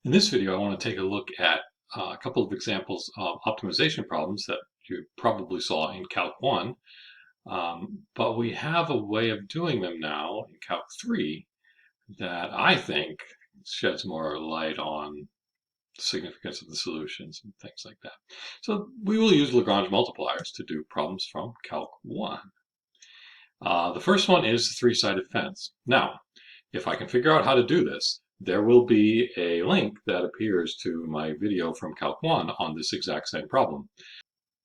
In this video, I want to take a look at a couple of examples of optimization problems that you probably saw in Calc 1, but we have a way of doing them now in Calc 3 that I think sheds more light on the significance of the solutions and things like that. So we will use Lagrange multipliers to do problems from Calc 1. The first one is the three-sided fence. Now, if I can figure out how to do this, there will be a link that appears to my video from Calc 1 on this exact same problem.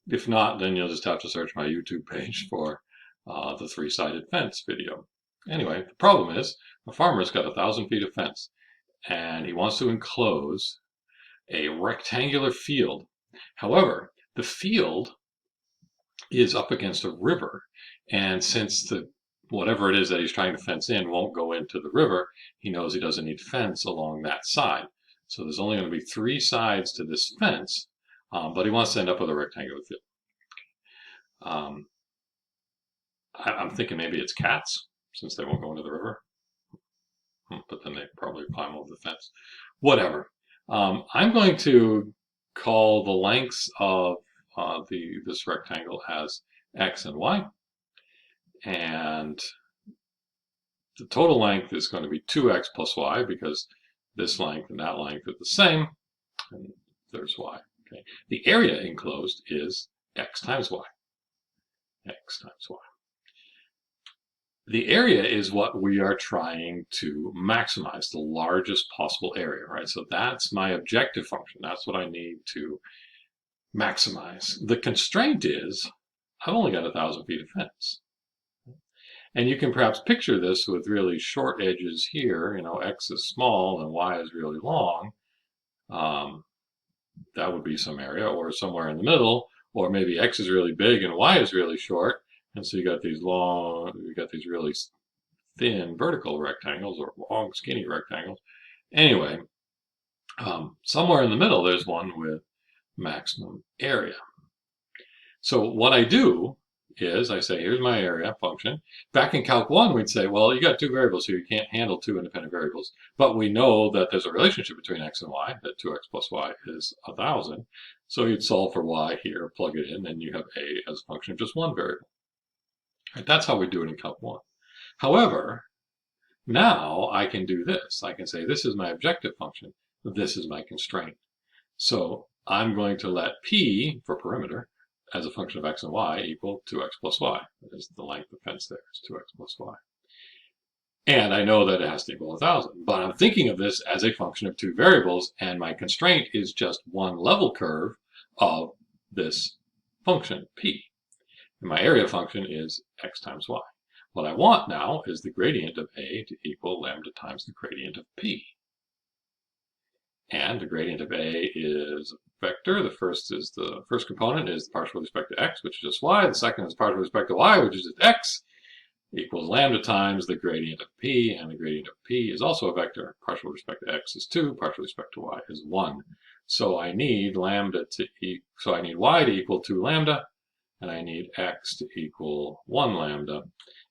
If not, then you'll just have to search my YouTube page for the three-sided fence video. Anyway, the problem is a farmer's got 1,000 feet of fence and he wants to enclose a rectangular field. However, the field is up against a river, and since the whatever it is that he's trying to fence in won't go into the river, he knows he doesn't need fence along that side. So there's only going to be three sides to this fence, but he wants to end up with a rectangular field. I'm thinking maybe it's cats, since they won't go into the river. But then they probably climb over the fence. Whatever. I'm going to call the lengths of this rectangle as x and y. And the total length is going to be 2x plus y because this length and that length are the same, and there's y. Okay. The area enclosed is x times y. X times y. The area is what we are trying to maximize, the largest possible area, right? So that's my objective function. That's what I need to maximize. The constraint is I've only got 1,000 feet of fence. And you can perhaps picture this with really short edges here. You know, x is small and y is really long. That would be some area, or somewhere in the middle, or maybe x is really big and y is really short. And so you got these really thin vertical rectangles or long skinny rectangles. Anyway, somewhere in the middle there's one with maximum area. So what I do is I say, here's my area function. Back in Calc 1, we'd say, well, you got two variables here. You can't handle two independent variables. But we know that there's a relationship between x and y, that 2x plus y is 1,000. So you'd solve for y here, plug it in, and you have a as a function of just one variable. Right, that's how we do it in Calc 1. However, now I can do this. I can say, this is my objective function. This is my constraint. So I'm going to let p, for perimeter, as a function of x and y equal 2x plus y. That is the length of fence there is 2x plus y. And I know that it has to equal 1,000. But I'm thinking of this as a function of two variables, and my constraint is just one level curve of this function, p. And my area function is x times y. What I want now is the gradient of a to equal lambda times the gradient of p. And the gradient of a is a vector. The first component is the partial with respect to x, which is just y. The second is partial with respect to y, which is just x, equals lambda times the gradient of p. And the gradient of p is also a vector. Partial with respect to x is 2. Partial with respect to y is 1. So I need y to equal 2 lambda. And I need x to equal 1 lambda.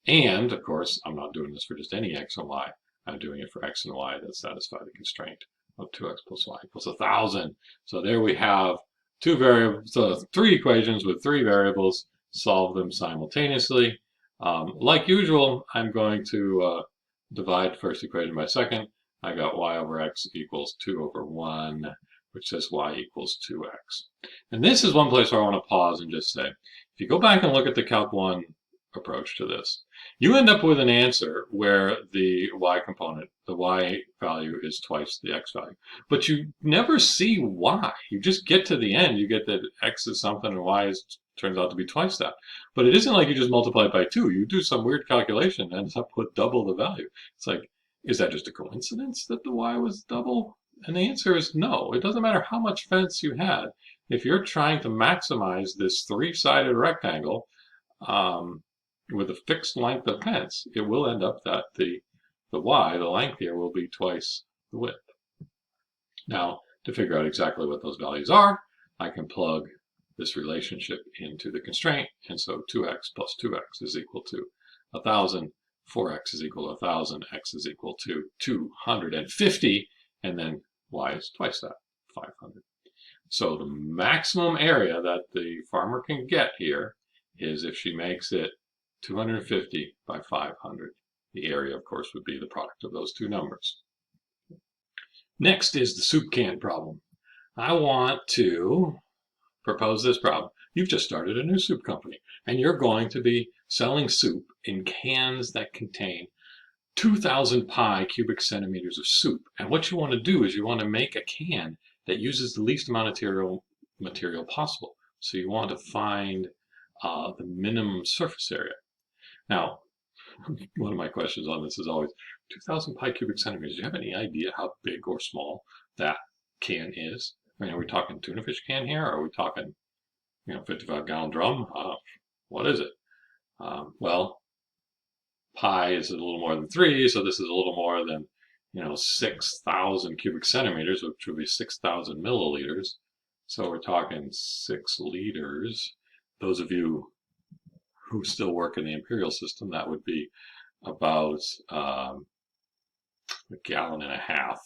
And, of course, I'm not doing this for just any x and y. I'm doing it for x and y that satisfy the constraint of 2x plus y equals 1,000. So there we have two variables, so three equations with three variables. Solve them simultaneously. Like usual, I'm going to divide first equation by second. I got y over x equals 2 over 1, which says y equals 2x. And this is one place where I want to pause and just say, if you go back and look at the Calc 1 approach to this, you end up with an answer where the y component, the y value is twice the x value. But you never see why. You just get to the end, you get that x is something and y turns out to be twice that. But it isn't like you just multiply it by 2. You do some weird calculation and ends up with double the value. It's like, is that just a coincidence that the y was double? And the answer is no. It doesn't matter how much fence you had. If you're trying to maximize this three-sided rectangle with a fixed length of fence, it will end up that the length here, will be twice the width. Now, to figure out exactly what those values are, I can plug this relationship into the constraint. And so 2x plus 2x is equal to 1,000. 4x is equal to 1,000. X is equal to 250. And then y is twice that, 500. So the maximum area that the farmer can get here is if she makes it 250 by 500. The area, of course, would be the product of those two numbers. Next is the soup can problem. I want to propose this problem. You've just started a new soup company, and you're going to be selling soup in cans that contain 2,000 pi cubic centimeters of soup. And what you want to do is you want to make a can that uses the least amount of material possible. So you want to find the minimum surface area. Now, one of my questions on this is always 2,000 pi cubic centimeters. Do you have any idea how big or small that can is? I mean, are we talking tuna fish can here? Or are we talking, 55-gallon drum? What is it? Well, pi is a little more than 3, so this is a little more than 6,000 cubic centimeters, which would be 6,000 milliliters. So we're talking 6 liters. Those of you who still work in the imperial system, that would be about a gallon and a half,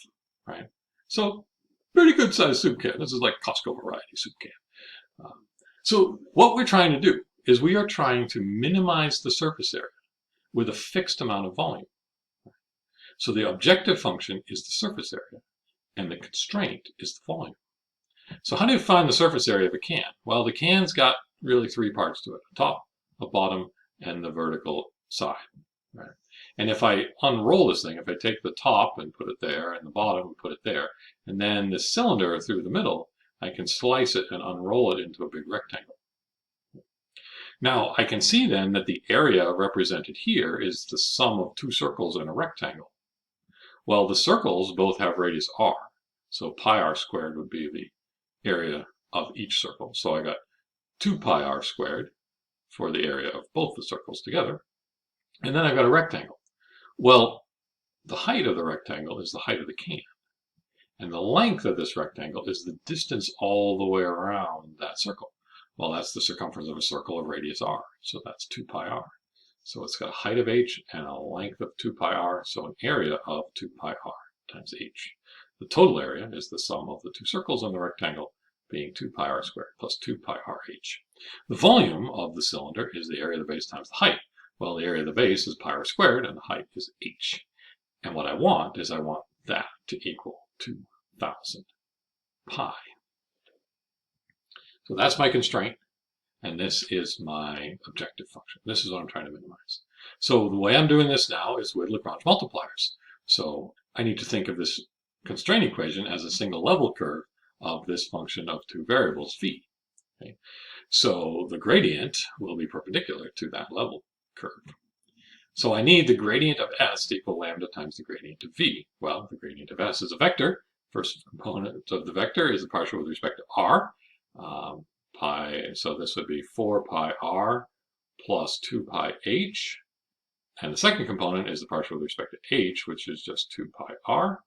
right? So pretty good sized soup can. This is like Costco variety soup can. So what we're trying to do is we are trying to minimize the surface area with a fixed amount of volume. So the objective function is the surface area, and the constraint is the volume. So how do you find the surface area of a can? Well, the can's got really 3 parts to it: a top, a bottom, and the vertical side. Right? And if I unroll this thing, if I take the top and put it there, and the bottom and put it there, and then the cylinder through the middle, I can slice it and unroll it into a big rectangle. Now, I can see then that the area represented here is the sum of 2 circles in a rectangle. Well, the circles both have radius r, so pi r squared would be the area of each circle. So I got 2 pi r squared for the area of both the circles together, and then I've got a rectangle. Well, the height of the rectangle is the height of the can, and the length of this rectangle is the distance all the way around that circle. Well, that's the circumference of a circle of radius r, so that's 2 pi r. So it's got a height of h and a length of 2 pi r, so an area of 2 pi r times h. The total area is the sum of the 2 circles in the rectangle, being 2 pi r squared plus 2 pi r h. The volume of the cylinder is the area of the base times the height. Well, the area of the base is pi r squared, and the height is h. And what I want is I want that to equal 2,000 pi. So that's my constraint, and this is my objective function. This is what I'm trying to minimize. So the way I'm doing this now is with Lagrange multipliers. So I need to think of this constraint equation as a single level curve of this function of 2 variables, v. Okay? So the gradient will be perpendicular to that level curve. So I need the gradient of s to equal lambda times the gradient of v. Well, the gradient of s is a vector. First component of the vector is the partial with respect to r. So this would be 4 pi r plus 2 pi h. And the second component is the partial with respect to h, which is just 2 pi r.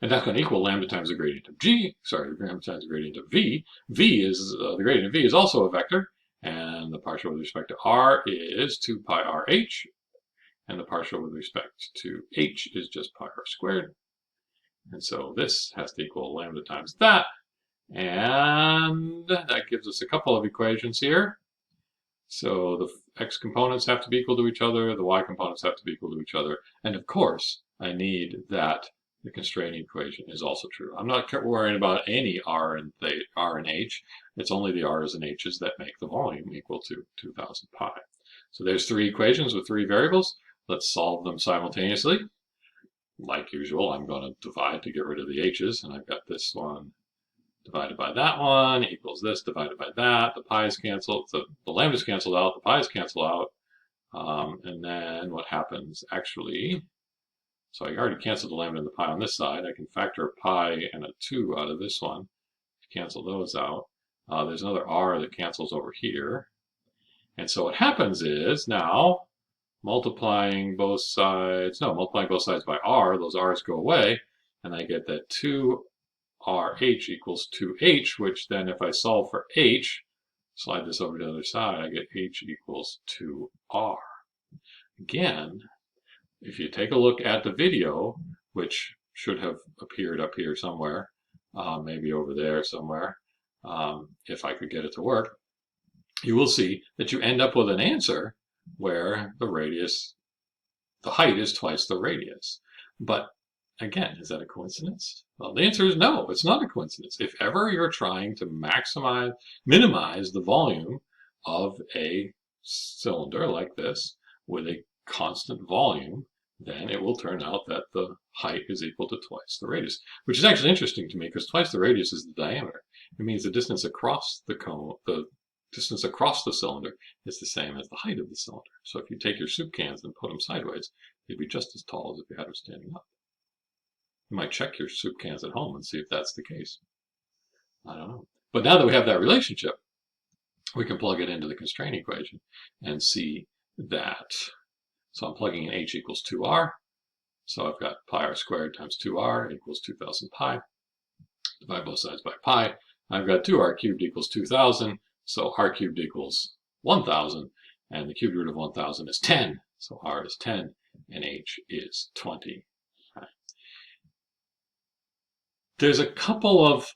And that's going to equal lambda times the gradient of lambda times the gradient of v. The gradient of v is also a vector, and the partial with respect to r is 2 pi r h, and the partial with respect to h is just pi r squared. And so this has to equal lambda times that, and that gives us a couple of equations here. So the x components have to be equal to each other, the y components have to be equal to each other, and of course I need that the constraint equation is also true. I'm not worrying about any r and h. It's only the r's and h's that make the volume equal to 2,000 pi. So there's 3 equations with 3 variables. Let's solve them simultaneously. Like usual, I'm going to divide to get rid of the h's, and I've got this one divided by that one equals this divided by that. The pi's canceled, the lambda's canceled out, the pi's cancel out, and then what happens actually? So I already canceled the lambda and the pi on this side. I can factor a pi and a 2 out of this one to cancel those out. There's another r that cancels over here. And so what happens is now multiplying both sides by r, those r's go away, and I get that 2rh equals 2h, which then if I solve for h, slide this over to the other side, I get h equals 2r. Again, if you take a look at the video, which should have appeared up here somewhere, maybe over there somewhere, if I could get it to work, you will see that you end up with an answer where the height is twice the radius. But again, is that a coincidence? Well, the answer is no, it's not a coincidence. If ever you're trying to minimize the volume of a cylinder like this with a constant volume, then it will turn out that the height is equal to twice the radius, which is actually interesting to me because twice the radius is the diameter. It means the distance across the cone, the distance across the cylinder is the same as the height of the cylinder. So if you take your soup cans and put them sideways, they'd be just as tall as if you had them standing up. You might check your soup cans at home and see if that's the case. I don't know. But now that we have that relationship, we can plug it into the constraint equation and see that. So I'm plugging in h equals 2r. So I've got pi r squared times 2r equals 2000 pi. Divide both sides by pi. I've got 2r cubed equals 2000. So r cubed equals 1000. And the cubed root of 1000 is 10. So r is 10 and h is 20. Right. There's a couple of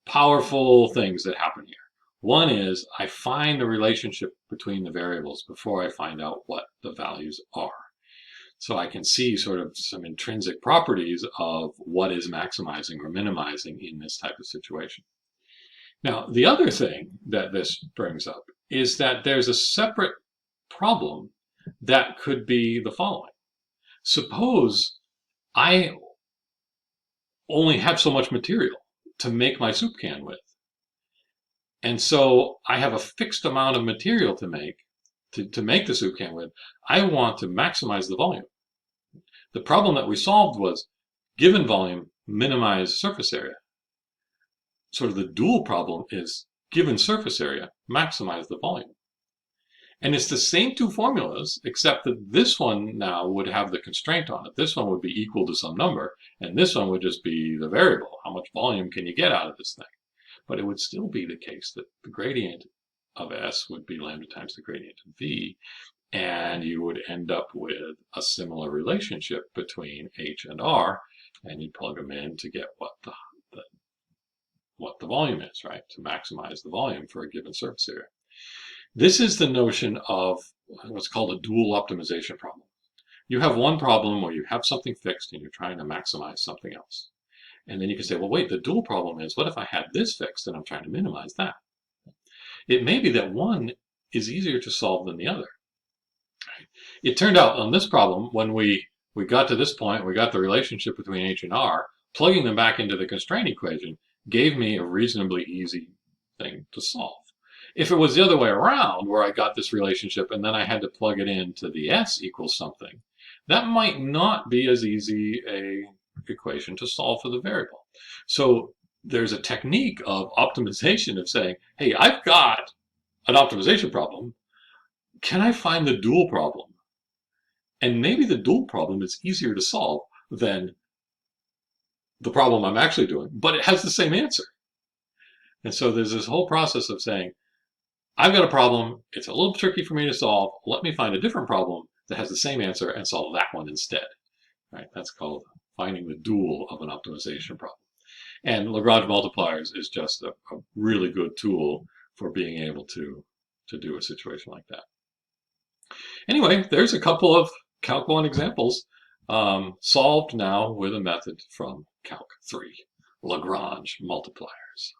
powerful things that happen here. One is I find the relationship between the variables before I find out what the values are. So I can see sort of some intrinsic properties of what is maximizing or minimizing in this type of situation. Now, the other thing that this brings up is that there's a separate problem that could be the following. Suppose I only have so much material to make my soup can with. And so I have a fixed amount of material to make the soup can with. I want to maximize the volume. The problem that we solved was given volume, minimize surface area. Sort of the dual problem is given surface area, maximize the volume. And it's the same two formulas, except that this one now would have the constraint on it. This one would be equal to some number, and this one would just be the variable. How much volume can you get out of this thing? But it would still be the case that the gradient of S would be lambda times the gradient of V, and you would end up with a similar relationship between H and R, and you'd plug them in to get what the volume is, right? To maximize the volume for a given surface area. This is the notion of what's called a dual optimization problem. You have one problem where you have something fixed and you're trying to maximize something else. And then you can say, well, wait, the dual problem is, what if I had this fixed and I'm trying to minimize that? It may be that one is easier to solve than the other. It turned out on this problem, when we got to this point, we got the relationship between H and R, plugging them back into the constraint equation gave me a reasonably easy thing to solve. If it was the other way around, where I got this relationship and then I had to plug it into the S equals something, that might not be as easy a equation to solve for the variable. So there's a technique of optimization of saying, hey, I've got an optimization problem. Can I find the dual problem? And maybe the dual problem is easier to solve than the problem I'm actually doing, but it has the same answer. And so there's this whole process of saying, I've got a problem, it's a little tricky for me to solve, let me find a different problem that has the same answer and solve that one instead. Right? That's called finding the dual of an optimization problem. And Lagrange multipliers is just a really good tool for being able to do a situation like that. Anyway, there's a couple of Calc 1 examples solved now with a method from Calc 3, Lagrange multipliers.